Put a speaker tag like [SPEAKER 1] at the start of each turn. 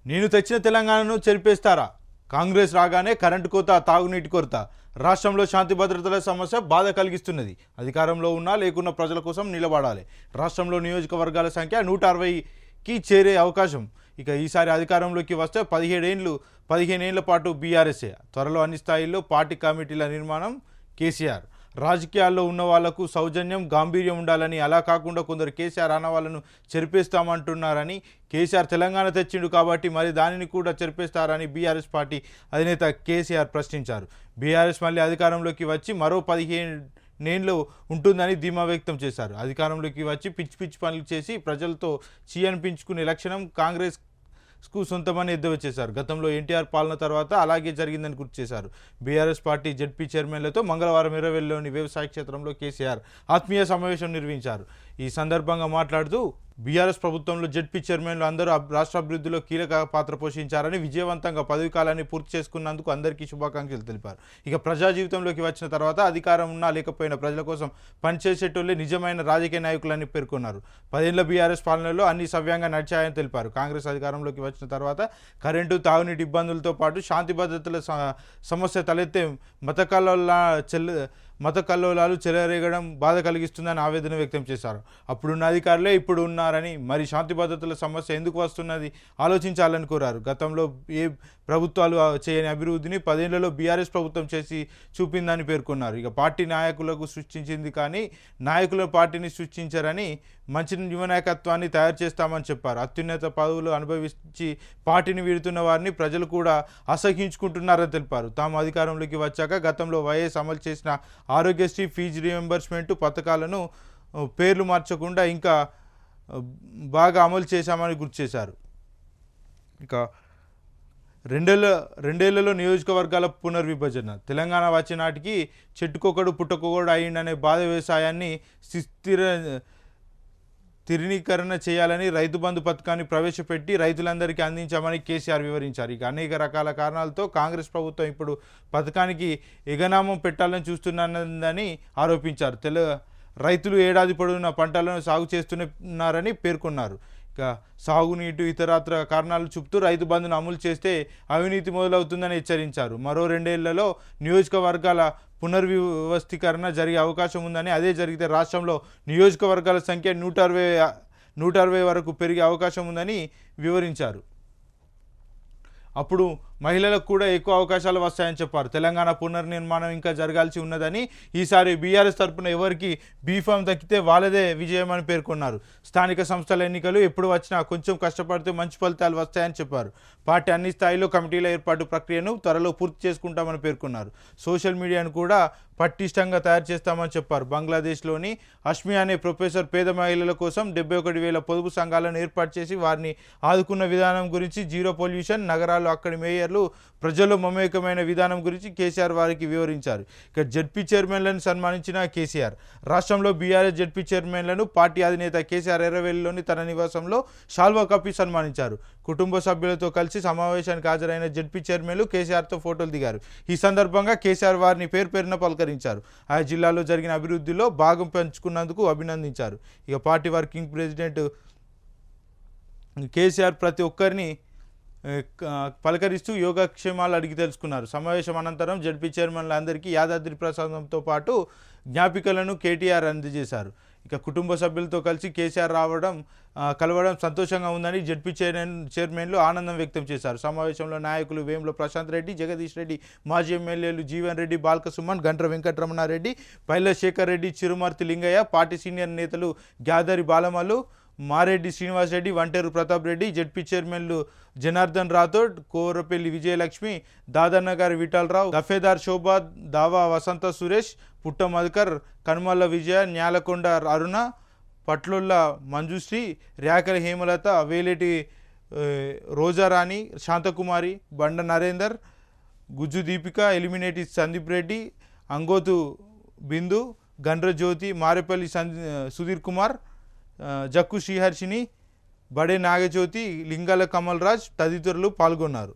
[SPEAKER 1] నేను తెచ్చిన తెలంగాణను చెరిపేస్తారా? కాంగ్రెస్ రాగానే కరెంటు కోత, తాగునీటి కొరత. రాష్ట్రంలో శాంతి భద్రతల సమస్య బాధ కలిగిస్తున్నది. అధికారంలో ఉన్నా లేకున్నా ప్రజల కోసం నిలబడాలి. రాష్ట్రంలో నియోజకవర్గాల సంఖ్య 160కి చేరే అవకాశం. ఇక ఈసారి అధికారంలోకి వస్తే 15 ఏళ్ల పాటు బీఆర్ఎస్ఏ. త్వరలో అన్ని స్థాయిల్లో పార్టీ కమిటీల నిర్మాణం. కేసీఆర్ రాజకీయాల్లో ఉన్న వాళ్లకు సౌజన్యం, గాంభీర్యం ఉండాలని, అలా కాకుండా కొందరు కేసీఆర్ అన్న వాళ్ళను చెరిపేస్తామంటున్నారని, కేసీఆర్ తెలంగాణ తెచ్చిండు కాబట్టి మరి దానిని కూడా చెరిపేస్తారని బీఆర్ఎస్ పార్టీ అధినేత కేసీఆర్ ప్రశ్నించారు. బీఆర్ఎస్ మళ్ళీ అధికారంలోకి వచ్చి మరో 15 ఏళ్ళు ఉంటుందని ధీమా వ్యక్తం చేశారు. అధికారంలోకి వచ్చి పిచ్చి పనులు చేసి ప్రజలతో అనిపించుకునే లక్షణం కాంగ్రెస్ కు సొంతమని ఎద్దేవా చేశారు. గతంలో ఎన్టీఆర్ పాలన తర్వాత అలాగే జరిగిందని గుర్తు చేశారు. బీఆర్ఎస్ పార్టీ జెడ్పీ చైర్మన్లతో మంగళవారం ఎర్రవెల్లిలోని వ్యవసాయ క్షేత్రంలో కేసీఆర్ ఆత్మీయ సమావేశం నిర్వహించారు. ఈ సందర్భంగా మాట్లాడుతూ బీఆర్ఎస్ ప్రభుత్వంలో జెడ్పీ చైర్మన్లు అందరూ రాష్ట్ర అభివృద్ధిలో కీలక పాత్ర పోషించారని, విజయవంతంగా పదవి కాలాన్ని పూర్తి చేసుకున్నందుకు అందరికీ శుభాకాంక్షలు తెలిపారు. ఇక ప్రజా జీవితంలోకి వచ్చిన తర్వాత అధికారం ఉన్నా లేకపోయినా ప్రజల కోసం పనిచేసేటోళ్లే నిజమైన రాజకీయ నాయకులని పేర్కొన్నారు. 10 ఏళ్ల బీఆర్ఎస్ పాలనలో అన్ని సవ్యంగా నడిచాయని తెలిపారు. కాంగ్రెస్ అధికారంలోకి వచ్చిన తర్వాత కరెంటు, తాగునీటి ఇబ్బందులతో పాటు శాంతి భద్రతల సమస్య తలెత్తే మత కల్లోలాలు చెలరేగడం బాధ కలిగిస్తుందని ఆవేదన వ్యక్తం చేశారు. అప్పుడున్న అధికారులే ఇప్పుడు ఉన్నారని, మరి శాంతి భద్రతల సమస్య ఎందుకు వస్తున్నది ఆలోచించాలని కోరారు. గతంలో ఏ ప్రభుత్వాలు చేయని అభివృద్ధిని 10 ఏళ్లలో బీఆర్ఎస్ ప్రభుత్వం చేసి చూపిందని పేర్కొన్నారు. ఇక పార్టీ నాయకులకు సృష్టించింది కానీ నాయకుల పార్టీని సృష్టించారని, మంచి యువ నాయకత్వాన్ని తయారు చేస్తామని చెప్పారు. అత్యున్నత పదవులు అనుభవించి పార్టీని వీడుతున్న వారిని ప్రజలు కూడా అసహించుకుంటున్నారని తెలిపారు. తాము అధికారంలోకి వచ్చాక గతంలో వైఎస్ అమలు చేసిన ఆరోగ్యశ్రీ, ఫీజు రియంబర్స్మెంట్ పథకాలను పేర్లు మార్చకుండా ఇంకా బాగా అమలు చేశామని గుర్తు చేశారు. ఇక రెండేళ్లలో నియోజకవర్గాల పునర్విభజన. తెలంగాణ వచ్చే నాటికి చెట్టుకొకడు పుట్టకొకడు అయ్యిండనే బాధ వ్యవసాయాన్ని స్థిరీకరణ చేయాలని రైతు బంధు పథకాన్ని ప్రవేశపెట్టి రైతులందరికీ అందించామని కేసీఆర్ వివరించారు. ఇక అనేక రకాల కారణాలతో కాంగ్రెస్ ప్రభుత్వం ఇప్పుడు పథకానికి ఎగనామం పెట్టాలని చూస్తున్నదని ఆరోపించారు. రైతులు ఏడాది పొడవునా పంటలను సాగు చేస్తున్నారని పేర్కొన్నారు. ఇక సాగునీటి ఇతరత్ర కారణాలు చూపుతూ రైతు బంధును అమలు చేస్తే అవినీతి మొదలవుతుందని హెచ్చరించారు. మరో 2 ఏళ్లలో నియోజకవర్గాల పునర్వ్యవస్థీకరణ జరిగే అవకాశం ఉందని, అదే జరిగితే రాష్ట్రంలో నియోజకవర్గాల సంఖ్య 160 వరకు పెరిగే అవకాశం ఉందని వివరించారు. అప్పుడు మహిళలకు కూడా ఎక్కువ అవకాశాలు వస్తాయని చెప్పారు. తెలంగాణ పునర్నిర్మాణం ఇంకా జరగాల్సి ఉన్నదని, ఈసారి బీఆర్ఎస్ తరఫున ఎవరికి బీఫామ్ దక్కితే వాళ్ళదే విజయం అని పేర్కొన్నారు. స్థానిక సంస్థల ఎన్నికలు ఎప్పుడు వచ్చినా కొంచెం కష్టపడితే మంచి ఫలితాలు వస్తాయని చెప్పారు. పార్టీ అన్ని స్థాయిలో కమిటీల ఏర్పాటు ప్రక్రియను త్వరలో పూర్తి చేసుకుంటామని పేర్కొన్నారు. సోషల్ మీడియాను కూడా పటిష్టంగా తయారు చేస్తామని చెప్పారు. బంగ్లాదేశ్లోని అష్మి అనే ప్రొఫెసర్ పేద మహిళల కోసం 71,000 పొదుపు సంఘాలను ఏర్పాటు చేసి వారిని ఆదుకున్న విధానం గురించి, జీరో పొల్యూషన్ నగరాల్లో అక్కడి మేయర్లు ప్రజల్లో మమేకమైన విధానం గురించి కేసీఆర్ వారికి వివరించారు. ఇక జెడ్పీ చైర్మన్లను సన్మానించిన కేసీఆర్ రాష్ట్రంలో బీఆర్ఎస్ జెడ్పీ చైర్మన్లను పార్టీ అధినేత కేసీఆర్ ఎర్రవెల్లిలోని తన నివాసంలో శాల్వా కప్పి సన్మానించారు. కుటుంబ సభ్యులతో కలిసి సమావేశానికి హాజరైన జెడ్పీ చైర్మన్లు కేసీఆర్తో ఫోటోలు దిగారు. ఈ సందర్భంగా కేసీఆర్ వారిని పేరున పలకరించారు. ఆయా జిల్లాలో జరిగిన అభివృద్ధిలో భాగం పంచుకున్నందుకు అభినందించారు. ఇక పార్టీ వర్కింగ్ ప్రెసిడెంట్ కేసీఆర్ ప్రతి ఒక్కరిని పలకరిస్తూ యోగక్షేమాలు అడిగి తెలుసుకున్నారు. సమావేశం అనంతరం జెడ్పీ చైర్మన్లు అందరికీ యాదాద్రి ప్రసాదంతో పాటు జ్ఞాపికలను కేటీఆర్ అందజేశారు. ఇక కుటుంబ సభ్యులతో కలిసి కేసీఆర్ కలవడం సంతోషంగా ఉందని జెడ్పీ చైర్మన్లు ఆనందం వ్యక్తం చేశారు. సమావేశంలో నాయకులు వేముల ప్రశాంత్ రెడ్డి, జగదీష్ రెడ్డి, మాజీ ఎమ్మెల్యేలు జీవన్ రెడ్డి, బాల్క సుమన్, గంట్ర వెంకటరమణారెడ్డి, పైల శేఖర్ రెడ్డి, చిరుమర్తి లింగయ్య, పార్టీ సీనియర్ నేతలు గ్యాదరి బాలమల్లు, మారెడ్డి శ్రీనివాస్ రెడ్డి, వంటేరు ప్రతాప్ రెడ్డి, జెడ్పీ చైర్మన్లు జనార్దన్ రాథోడ్, కోరపల్లి విజయలక్ష్మి, దాదన్నగారి విఠలరావు, దఫేదార్ శోభా, దావా వసంత సురేష్, పుట్ట మధుకర్, కనుమల్ల విజయ, న్యాలకొండ అరుణ, పట్లుల్ల మంజుశ్రీ, ర్యాకల హేమలత, వేలేటి రోజారాణి, శాంతకుమారి, బండ నరేందర్, గుజ్జు దీపిక, ఎలిమినేటి సందీప్ రెడ్డి, అంగోతు బిందు, గండ్ర జ్యోతి, మారేపల్లి సుధీర్ కుమార్, జక్కు శ్రీహర్షిని, బడే నాగజ్యోతి, లింగాల కమల్ రాజ్ తదితరులు పాల్గొన్నారు.